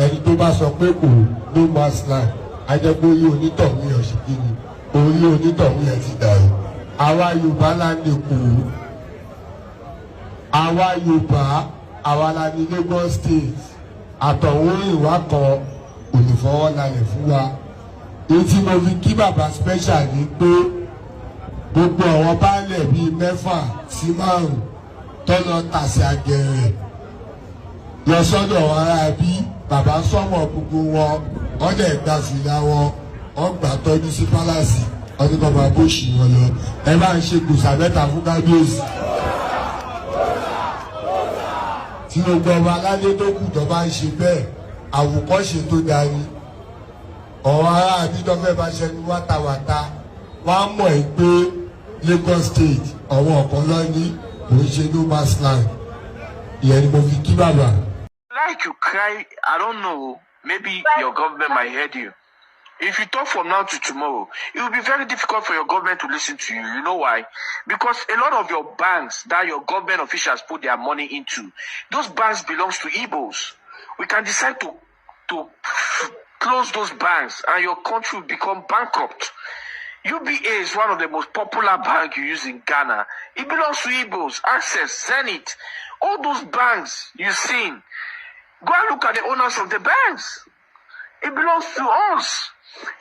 ẹni tó bá sọ pé kò no man's land ajẹ́pọ̀ orí onítọ̀hún yẹn ṣe kí ni orí onítọ̀hún yẹn ti dàrú. Àwa Yorùbá la ní kò àwa Yorùbá àwa la ní Lagos State àtọ̀hún ìwà kan olùfọwọ́ lálẹ́ fún wa. Èyí tí mo fi kí bàbá special ni pé gbogbo àwọn baálẹ̀ bíi 6 sí 5 tọ́lọ tàṣí àgẹ̀rẹ̀ lọ sọ́dọ̀ ara bí bàbá sọ́mọ̀ gbogbo wọn wọ́n dẹ̀ gba fìlà wọn wọ́n gbà tọ́jú sí pálásì ọdún kan máa bóṣì wọn lọ. Ẹ bá ń ṣe gbòòsà mẹ́ta fún kábíyèsí. Tí gbogbo ọba aládé tó kù tó bá ń ṣe bẹ́ẹ̀ àwòkọ́ṣe tó darí ọ̀rọ̀ ará àbídọ́fẹ́ bá ṣẹnu wátawàta wọ́n á mọ̀ ẹ́ pé Lagos State ọ̀wọ́ ọ̀kan lọ́ní kò ń ṣe no man's land. Ìyẹn ni mo fi kí bàbá. Like you cry, I don't know, maybe your government might hear you. If you talk from now to tomorrow, it will be very difficult for your government to listen to you. You know why? Because a lot of your banks that your government officials put their money into, those banks belongs to Igbos. We can decide to close those banks and your country will become bankrupt. UBA is one of the most popular banks you use in Ghana. It belongs to Igbos, Access, Zenith. All those banks you've seen, go and look at the owners of the banks. It belongs to us.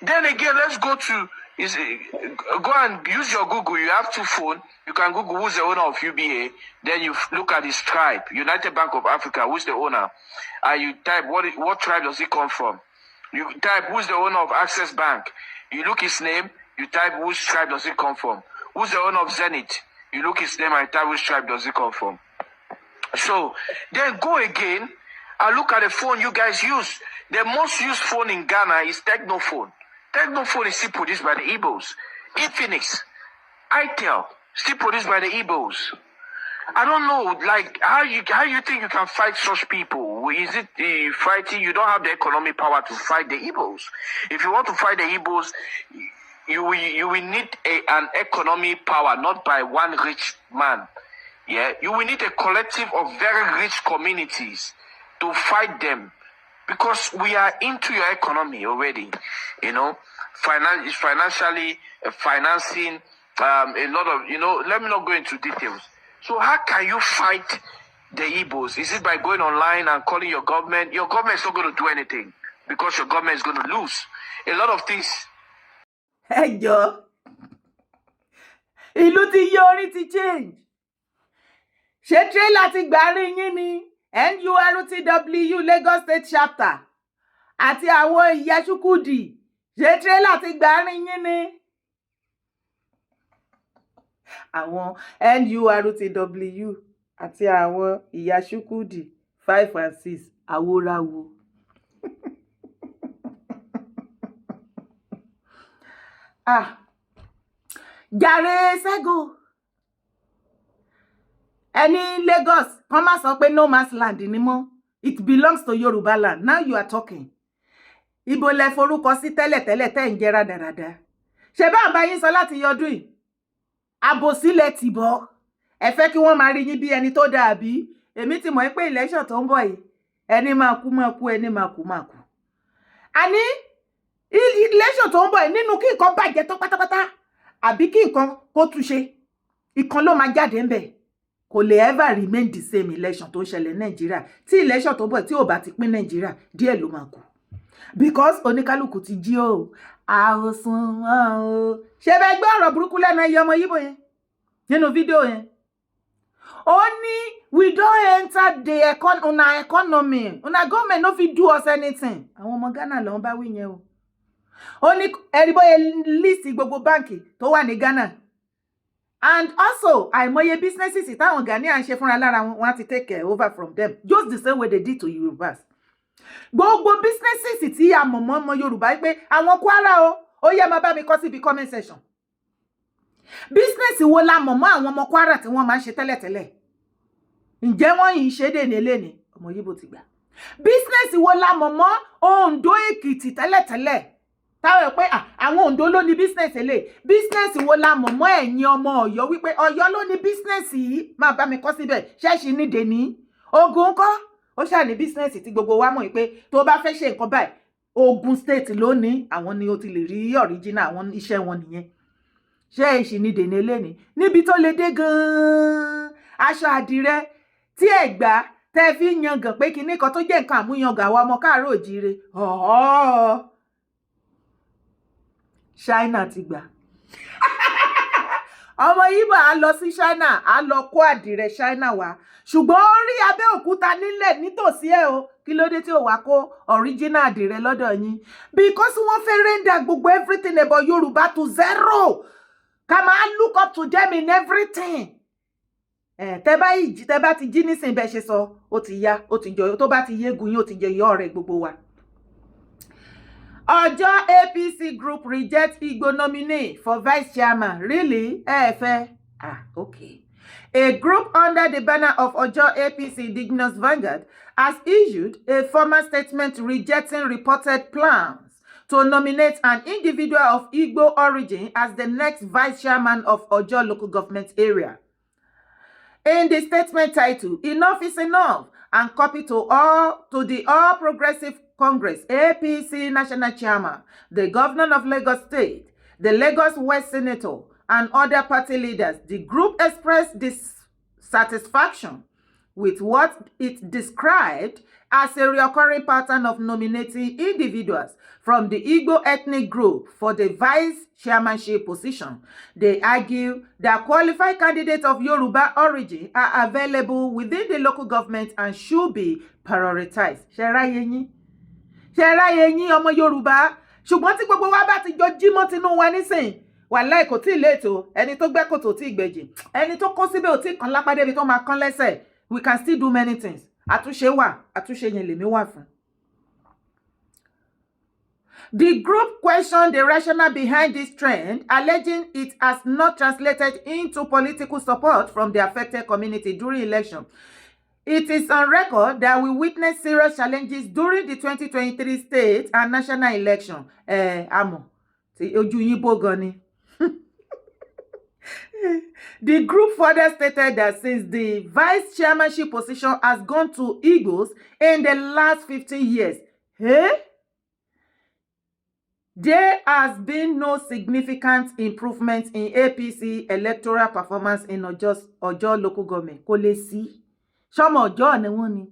Then again, let's go to go and use your Google. You have 2 phones. You can Google who's the owner of UBA. Then you look at his tribe, United Bank of Africa. Who's the owner? And you type what tribe does he come from. You type who's the owner of Access Bank. You look his name. You type which tribe does he come from. Who's the owner of Zenith? You look his name and type which tribe does he come from. So then go again and look at the phone you guys use. The most used phone in Ghana is Technophone. Technophone is still produced by the Igbos. Infinix, Itel, still produced by the Igbos. I don't know, like how you think you can fight such people? Is it fighting? You don't have the economic power to fight the Igbos. If you want to fight the Igbos, you will need an economic power, not by one rich man. Yeah, you will need a collective of very rich communities to fight them, because we are into your economy already. You know, financially financing a lot of, let me not go into details. So how can you fight the Igbos? Is it by going online and calling your government? Your government is not going to do anything because your government is going to lose a lot of things. Hey, Joe. Ìlú ti yí orí ti change. Ṣé trailer ti gbàrí yín ni? Nurtw Lagos State Chapter àti àwọn ìyá Ṣúkúdì. Ṣé trailer ti gbàrí yín ni? Àwọn Nurtw àti àwọn ìyá Ṣúkúdì 5 and 6 àwòràwò. Jàre Ṣẹ́gun. Any Lagos, come and say no man's land anymore. It belongs to Yoruba land. Now you are talking. Ibo le forúkọ sí tẹ́lẹ̀ tẹ́ ń jẹ rádaràda. Ṣé bá bá yín sọ láti yọdún yìí? Àbòsí lẹ ti bọ̀. Ẹ fẹ́ kí wọ́n máa rí yín bí ẹni tó dà bí. Èmi ti mọ̀ pé election tó ń bọ̀ yìí. Ẹni máa kú, ẹni máa kú. Àní election tó ń bọ̀ yìí nínú kí nǹkan bàjẹ́ tó pátápátá àbí kí nǹkan kó túnṣe. Ìkan ló máa jáde ńbẹ̀. Kò lè ever remain the same election tó ṣẹlẹ̀ Nigeria. Tí election tó bọ̀ tí ò bá ti pín Nigeria, díẹ̀ ló máa kù. Because oníkálùkù ti jí o. Àwòsàn o. Ṣé bẹ́ gbé ọ̀rọ̀ burúkú lẹ́nu ẹyẹ ọmọ Yíbò yẹn? Nínú fídíò yẹn. Ó ní we don't enter the economy. Una government no fit do us anything. Àwọn ọmọ Ghana ló ń bá wí yẹn o. Ó ní ẹ̀rìbóye list gbogbo báǹkì tó wà ní Ghana. And also, àìmọye businesses táwọn Ghanaian ṣe fúnra lára wọn ti take over from them. Just the same way they did to Yorubas. Gbogbo businesses tí a mọ̀ mọ́ ọmọ Yorùbá pé àwọn Kwara o, ó yẹ máa bá mi kọ síbi comment section. Business wo la mọ̀ mọ́ àwọn ọmọ Kwara tí wọ́n máa ń ṣe tẹ́lẹ̀tẹ́lẹ̀? Ǹjẹ́ wọ́n yìí ṣe dé ní eléni? Ọmọ Yíbò ti gbà. Business wo la mọ̀ mọ́ Ondo Èkìtì tẹ́lẹ̀tẹ́lẹ̀? Táwọn pé àwọn Ondo ló ní business ele. Business wo la mọ̀ mọ́ ẹ̀yin ọmọ Ọ̀yọ́ wípé Ọ̀yọ́ ló ní business yìí máa bá mi kọ síbẹ̀. Ṣẹ́ṣì ní dèní. Ògùn ńkọ́ ó ṣà ní business tí gbogbo wa mọ̀ pé tó bá fẹ́ ṣe nǹkan báyìí Ogun State lónìí àwọn ni ó ti lè rí original àwọn iṣẹ́ wọn nìyẹn ṣé èsì ni dènà eléni níbi tó lè dé gan-an aṣọ àdìrẹ tí Ẹ̀gbá tẹ́ fi yangàn pé kinní kan tó jẹ́ nǹkan àmúyangàn àwọn ọmọ káàárọ̀ òjíire China ti gbà ọmọ Ìgbò á lọ sí China á lọ kó àdìrẹ China wá ṣùgbọ́n ó rí Abẹ́òkúta nílẹ̀ nítòsí ẹ̀ o kí ló dé tí ò wá kó original àdìrẹ lọ́dọ̀ yín because wọ́n fẹ́ render gbogbo everything about Yorùbá to zero ká máa look up to them in everything tẹ́ bá ti jí nísìnyí bẹ́ẹ̀ ṣe sọ ó ti yá ó ti jọ tó bá ti yégun yín ó ti jẹ yọ rẹ̀ gbogbo wa. Ọjọ́ APC group reject Igbo nominee for vice chairman. Really? Okay. A group under the banner of Ojo APC Indigenous Vanguard has issued a formal statement rejecting reported plans to nominate an individual of Igbo origin as the next vice chairman of Ojo local government area. In the statement titled "Enough is Enough" and copied to the All Progressive Congress APC National Chairman, the Governor of Lagos State, the Lagos West Senator, and other party leaders, the group expressed dissatisfaction with what it described as a recurring pattern of nominating individuals from the Igbo ethnic group for the vice chairmanship position. They argue that qualified candidates of Yoruba origin are available within the local government and should be prioritized. Ṣẹ̀ráyé yín ọmọ Yorùbá ṣùgbọ́n tí gbogbo wa bá ti jọ jímọ́ tinú wa nísìn wàláì kò tí ì léètò ẹni tó gbẹ́ kòtò tí ì gbẹ̀jì ẹni tó kó síbẹ̀ ò tí ì kan lápá débi tó máa kán lẹ́sẹ̀ we can still do many things àtúnṣe wà àtúnṣe yẹn lèmi wà fún. The group questioned the rationale behind this trend, alleging it has not translated into political support from the affected community during election. It is on record that we witnessed serious challenges during the 2023 state and national election. Amo, ojú yín bó gan ni. The group further stated that since the vice chairmanship position has gone to Igbos in the last 15 years, there has been no significant improvement in APC electoral performance in Ojo local government. Kò lè sí. Ṣọmọ Ọjọ́ ni wọ́n ni.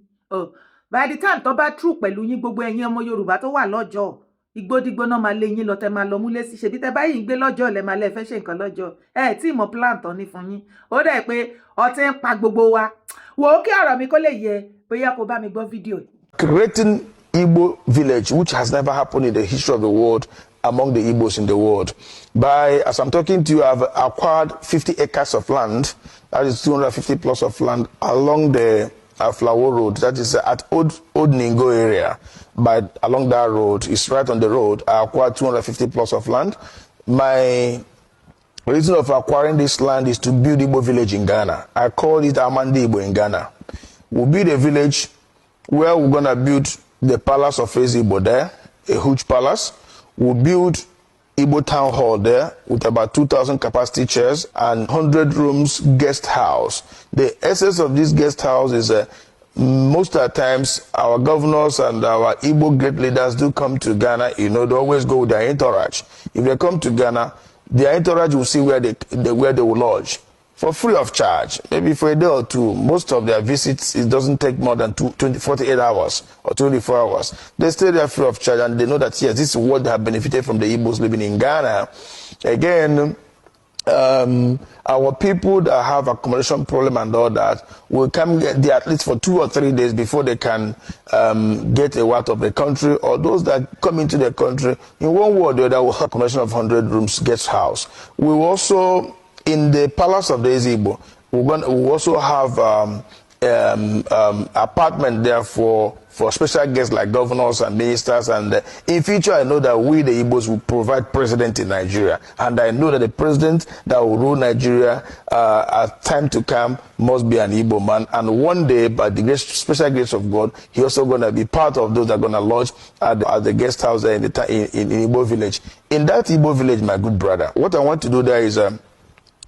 By the time tó bá true pẹ̀lú yín gbogbo ẹ̀yin ọmọ Yorùbá tó wà lọ́jọ́ igbódígbó náà máa lé yín lọ tẹ́ máa lọ múlé sí ṣebí tẹ́ báyìí gbé lọ́jọ́ lẹ máa lẹ fẹ́ ṣe nǹkan lọ́jọ́ tí mo plan tán ní fún yín ó dẹ̀ pé ọtí ń pa gbogbo wa wò ó kí ọ̀rọ̀ mi kó lè yẹ bóyá kó bá mi gbọ́ fídíò. Creating Igbo village, which has never happened in the history of the world among the Igbos in the world. As I'm talking to you, I've acquired 50 acres of land, that is 250 plus of land along the Flower Road, that is at Old Ningo area. Along that road, it's right on the road. I acquired 250 plus of land. My reason of acquiring this land is to build Igbo village in Ghana. I call it Amandi Igbo in Ghana. We'll build a village where we're going to build the palace of Igbo there, a huge palace. We'll build Igbo town hall there with about 2,000 capacity chairs and 100 rooms guest house. The essence of this guest house is most of the times our governors and our Igbo great leaders do come to Ghana. They always go with their entourage. If they come to Ghana, their entourage will see where they will lodge for free of charge, maybe for a day or two. Most of their visits, it doesn't take more than 48 hours or 24 hours. They stay there free of charge, and they know that, yes, this is what they have benefited from the Igbos living in Ghana. Again, our people that have accommodation problem and all that will come there at least for 2 or 3 days before they can get a out of the country, or those that come into the country in one way or the other will have accommodation of 100 rooms guest house. We will also, in the palace of the Igbo, we also have apartment there for special guests like governors and ministers. And in future, I know that we, the Igbos, will provide president in Nigeria. And I know that the president that will rule Nigeria at time to come must be an Igbo man. And one day, by the special grace of God, he also going to be part of those that are going to lodge at the guest house there in Igbo village. In that Igbo village, my good brother, what I want to do there is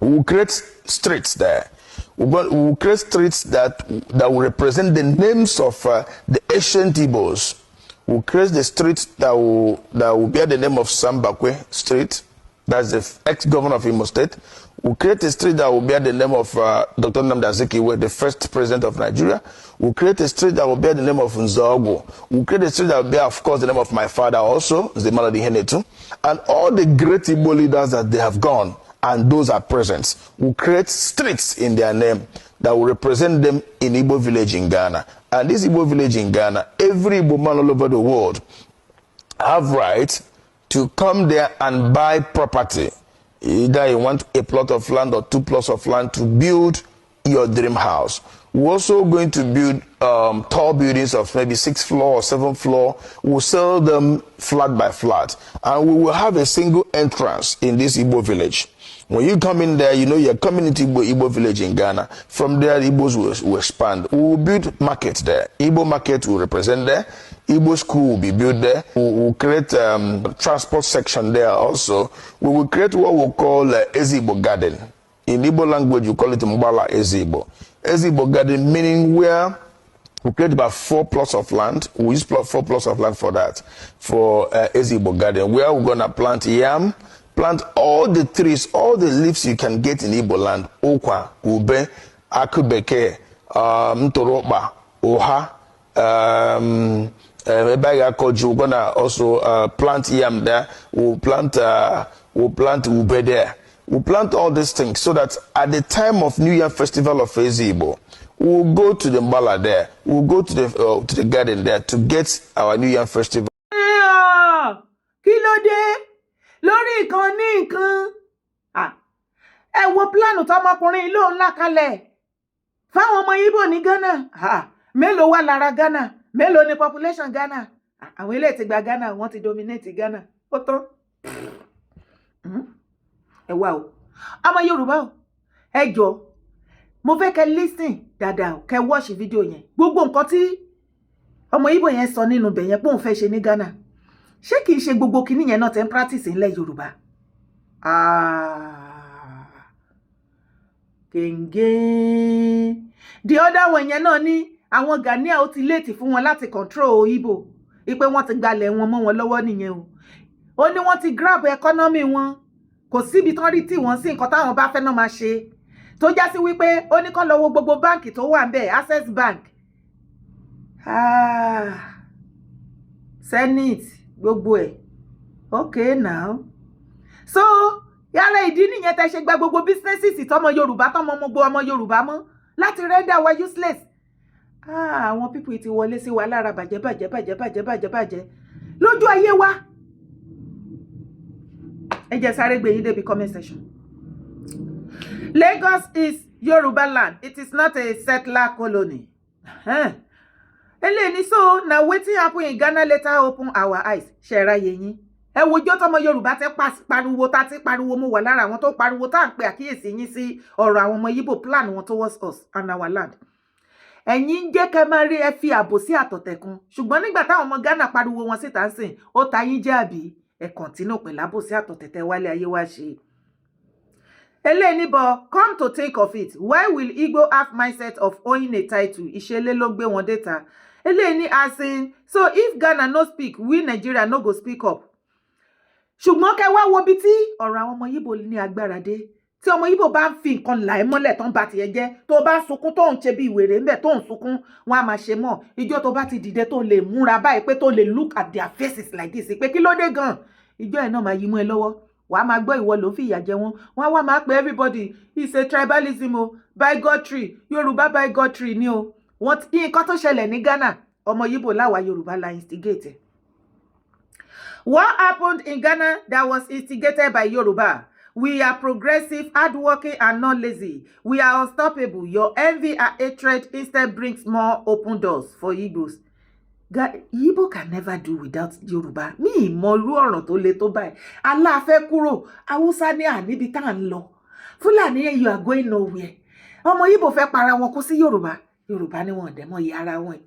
we'll create streets there. We'll create streets that will represent the names of the ancient Igbos. We'll create the streets that will bear the name of Sambakwe Street. That's the ex-governor of Imo State. We'll create a street that will bear the name of Dr. Nnamdi Azikiwe, the first president of Nigeria. We'll create a street that will bear the name of Nzogo. We'll create a street that will bear, of course, the name of my father also, Zemaladi Henetu. And all the great Igbo leaders that they have gone, and those are present, will create streets in their name that will represent them in Igbo village in Ghana. And this Igbo village in Ghana, every Igbo man all over the world have right to come there and buy property. Either you want a plot of land or 2 plots of land to build your dream house. We're also going to build tall buildings of maybe 6th floor or 7th floor. We'll sell them flat by flat. And we will have a single entrance in this Igbo village. When you come in there, you know you're coming into Igbo village in Ghana. From there, Igbos will expand. We will build markets there. Igbo market will represent there. Igbo school will be built there. We will create transport section there also. We will create what we call Ezigbo Garden. In Igbo language, you call it Mbala Ezigbo. Ezigbo Garden meaning where we create about 4 plots of land. We use 4 plots of land for that, for Ezigbo Garden, where we're going to plant yam, plant all the trees, all the leaves you can get in Igbo land. Okwa, ube, akubeke, mtoroba, oha, we're gonna also plant yam there. We'll plant ube there. We'll plant all these things so that at the time of New Year Festival of Ezigbo, we'll go to the Mbala there. We'll go to the garden there to get our New Year Festival. Kilode lórí nǹkan ní nǹkan. Ẹ wo plánù tọmọkùnrin ló ń là kalẹ̀ fáwọn ọmọ Igbo ní Ghana. Mélòó wà lára Ghana? Mélòó ni population Ghana? Àwọn ilé ti gba Ghana, wọ́n ti dominate Ghana. Ó tán. Ẹ wá o. Ọmọ Yorùbá o. Ẹ jọ̀ọ́. Mo fẹ́ kẹ́ listen dáadáa o, kẹ́ watch video yẹn. Gbogbo nǹkan tí ọmọ Igbo yẹn sọ nínú bẹ̀ yẹn pé òun fẹ́ ṣe ní Ghana. Ṣé kìí ṣe gbogbo kinní yẹn náà tẹ́ ń practice ńlẹ̀ Yorùbá? Kèǹgé. The other one yẹn náà ní àwọn Ghanaian ó ti late fún wọn láti control Igbo. Ipe wọ́n ti gbalẹ̀ wọn mọ́ wọn lọ́wọ́ nìyẹn o. Ó ní wọ́n ti grab economy wọn. Kò síbi tán rí tí wọ́n sí nǹkan táwọn bá fẹ́ náà máa ṣe. Tó já sí wípé ó ní kán lọ wo gbogbo báǹkì tó wà ńbẹ̀, Access Bank. Senate gbogbo ẹ̀. Okay now. So yàrá ìdí nìyẹn tẹ́ ṣe gba gbogbo businesses tọmọ Yorùbá tọmọ gbogbo ọmọ Yorùbá mọ́ láti render wa useless. Àwọn people ti wọlé sí wa lára bàjẹ́ lójú ayé wa. Ẹ jẹ́ sáré gbé yín débi comment section. Lagos is Yoruba land. It is not a settler colony. Eleni, so now wetin happen in Ghana later open our eyes. Ṣẹ̀ra yẹ̀yìn. Ẹ wojọ́ tọmọ Yorùbá tẹ́ pariwo tá ti pariwo mo wà lára àwọn tó pariwo tá ń pe àkíyèsí yín sí ọ̀rọ̀ àwọn ọmọ Igbo plan wọn towards us and our land. Ẹ̀yin jẹ́ kẹ́ máa rí ẹ fi àbò sí àtọ̀tẹ̀kun. Ṣùgbọ́n nígbà táwọn ọmọ Ghana pariwo wọn síta ń sìn, ó ta yín jẹ́ àbí ẹ continue pẹ̀lú àbò sí àtọ̀tẹ̀tẹ̀ wálé ayé wá ṣe. Eleni, but come to think of it, why will Igbo have mindset of owning a title? Ìṣẹ̀lẹ̀ ló gbé wọn déta. Eleni as in, so if Ghana no speak, we Nigeria no go speak up. Ṣùgbọ́n kẹ́ wá wo bí tí ọ̀rọ̀ àwọn ọmọ Igbo ní agbára dé. Tí ọmọ Igbo bá ń fi nǹkan là ẹ́ mọ́lẹ̀ tó ń bá tiẹ̀ jẹ́, tó bá ń sunkún tó ń ṣe bí ìwèrè ńbẹ̀ tó ń sunkún, wọ́n á máa ṣe mọ́. Ìjọ́ tó bá ti dìde tó lè múra báyìí pé tó lè look at their faces like this pé Kilode Gan. Ìjọ́ ẹ̀ náà máa yí mú ẹ lọ́wọ́. Wàá máa gbọ́ ìwọ ló ń fi ìyà jẹ wọ́n. Wọ́n á wá máa pe everybody it's a tribalism o, bigotry, Yorùbá bigotry ni o. Wọ́n nǹkan tó ṣẹlẹ̀ ní Ghana, ọmọ Igbo láwa Yorùbá la instigate. What happened in Ghana that was instigated by Yoruba? We are progressive, hardworking, and not lazy. We are unstoppable. Your envy and hatred instead brings more open doors for Igbos. Igbo can never do without Yoruba. Mi mo ru ọ̀ràn tó le tó báyìí. Allah fẹ́ kúrò. Hausa ní níbi tá ń lọ. Fulani, you are going nowhere. Ọmọ Igbo fẹ́ para wọn kú sí Yoruba. Yoruba ni wọ́n dẹ̀ mọ́ iye ara wọn.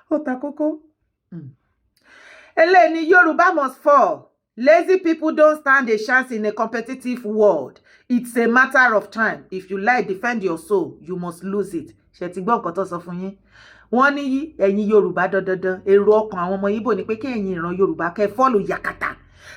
Ó ta kókó. Eleni, Yoruba must fall. Lazy people don't stand a chance in a competitive world. It's a matter of time. If you like defend your soul, you must lose it. Ṣé ti gbọ́ nǹkan tó sọ fún yín? Wọ́n ní ẹ̀yin Yorùbá dandan èrò ọkàn àwọn ọmọ Ìgbò ni pé kí ẹ̀yin ìran Yorùbá kẹ́ follow yakata.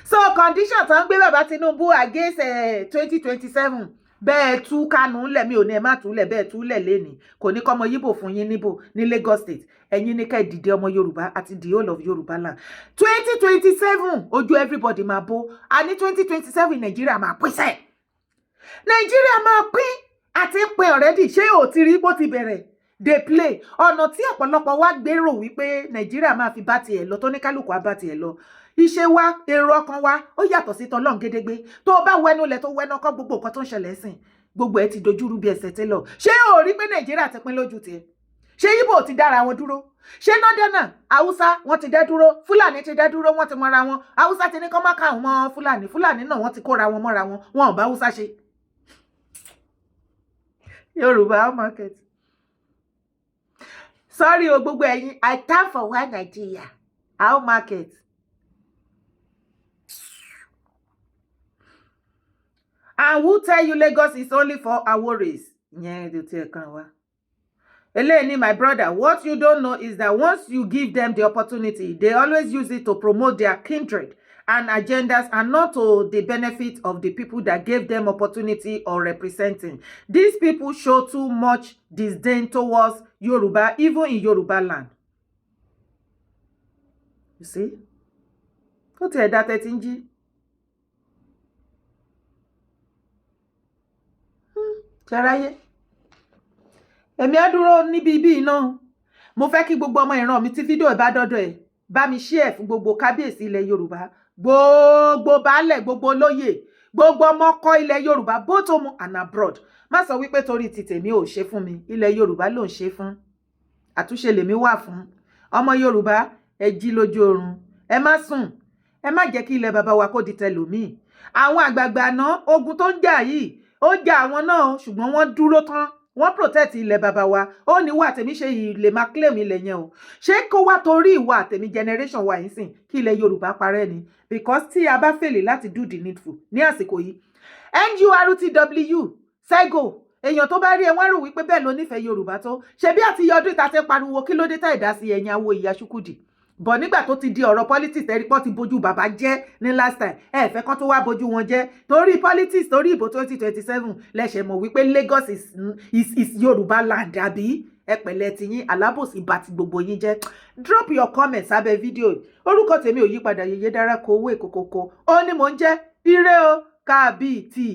So condition tó ń gbé bàbá Tinubu against 2027 bẹ́ẹ̀ tú Kánú lẹ̀ mi ò ní ẹ má tú lẹ̀ bẹ́ẹ̀ tú lẹ̀ lẹ́ni kò ní kọ́mọ Ìgbò fún yín níbò ní Lagos State ẹ̀yin ní ká dìde ọmọ Yorùbá àti the whole of Yorùbá land 2027 ojú everybody máa bó a ní 2027 Nàìjíríà máa pín sẹ́ẹ̀ Nàìjíríà máa pín àti ń pín already ṣé ò ti rí bó ti bẹ̀rẹ̀ dey play ọ̀nà tí ọ̀pọ̀lọpọ̀ wá gbèrò wípé Nàìjíríà máa fi bá tiẹ̀ lọ tó ní kálukú á bá tiẹ̀ lọ iṣẹ́ wa èrò ọkàn wa ó yàtọ̀ sí tọlọ́run gédégbé tó o bá wẹnu lẹ̀ tó wẹnu ọkọ gbogbo nǹkan tó ń ṣẹlẹ̀ sìn gbogbo ẹ ti dojúrú bí ẹsẹ̀ tẹ́lọ̀ ṣé o rí pé Nàìjíríà ti pín lójú tiẹ̀ ṣé Ìgbò ti dára wọn dúró ṣé nọ́dẹ́nà Haúsá wọ́n ti dá dúró Fúlàní ti dá dúró wọ́n ti mọ́ra wọn Haúsá ti ní kọ́ má ká àwọn mọ́ Fúlàní náà wọ́n ti kóra wọn mọ́ra wọn wọn ò bá Haúsá ṣe Yorùbá market sorry o gbogbo ẹ̀yin I stand for one Nigeria how market and who tell you Lagos is only for Aworis yeah they tell kan Eleni, my brother, what you don't know is that once you give them the opportunity, they always use it to promote their kindred and agendas and not to the benefit of the people that gave them opportunity or representing. These people show too much disdain towards Yoruba, even in Yoruba land. You see? Go to that Tinji. Charaye. Èmi á dúró níbi ibi náà mo fẹ́ kí gbogbo ọmọ ìran mi tí fídíò ẹ̀ bá dọ́dọ̀ ẹ̀ bá mi share fún gbogbo kábíyèsí ilẹ̀ Yorùbá gbogbo baálẹ̀ gbogbo olóyè gbogbo ọmọkọ ilẹ̀ Yorùbá both home and abroad má sọ wípé torí ti tèmi ò ṣe fún mi ilẹ̀ Yorùbá ló ń ṣe fún àtúnṣe lèmi wà fún ọmọ Yorùbá ẹ jí lójú oorun ẹ má sùn ẹ má jẹ́ kí ilẹ̀ bàbá wa kó di tẹlòmíì àwọn àgbààgbà náà ogun tó ń jà yìí ó jà àwọn náà ṣùgbọ́n wọ́n dúró tán wọ́n protect ilẹ̀ bàbá wa ó ní wà tèmi ṣe ilé máa claim ilẹ̀ yẹn o ṣé kó wá torí ìwà tèmi generation wa yìí sìn kí ilẹ̀ Yorùbá parẹ́ ni because tí a bá fèlè láti do the needful ní àsìkò yìí NURTW sego èèyàn tó bá rí ẹ wọ́n rò wípé bẹ́ẹ̀ ló nífẹ̀ẹ́ Yorùbá tó ṣe bí àti yọdún ìta tẹ́ pariwo kí ló dé tá ìdásí ẹ̀yìn awo ìyá Ṣúkúdì bọ̀ nígbà tó ti di ọ̀rọ̀ politics ẹ̀rí pọ́ ti bójú bàbá jẹ́ ní last time ẹ fẹ́ kán tó wá bójú wọn jẹ́ torí politics torí ìbò 2027 lẹ́sẹ̀ mọ̀ wípé Lagos is Yorùbá land àbí ẹ pẹ̀lẹ́ ti yín alábòsí bá ti gbogbo yín jẹ́ drop your comments abẹ́ fídíò orúkọ tèmi ò yípadà Yèyédára kó owó èkókókó ó ní mò ń jẹ́ ire o kábíyèsí.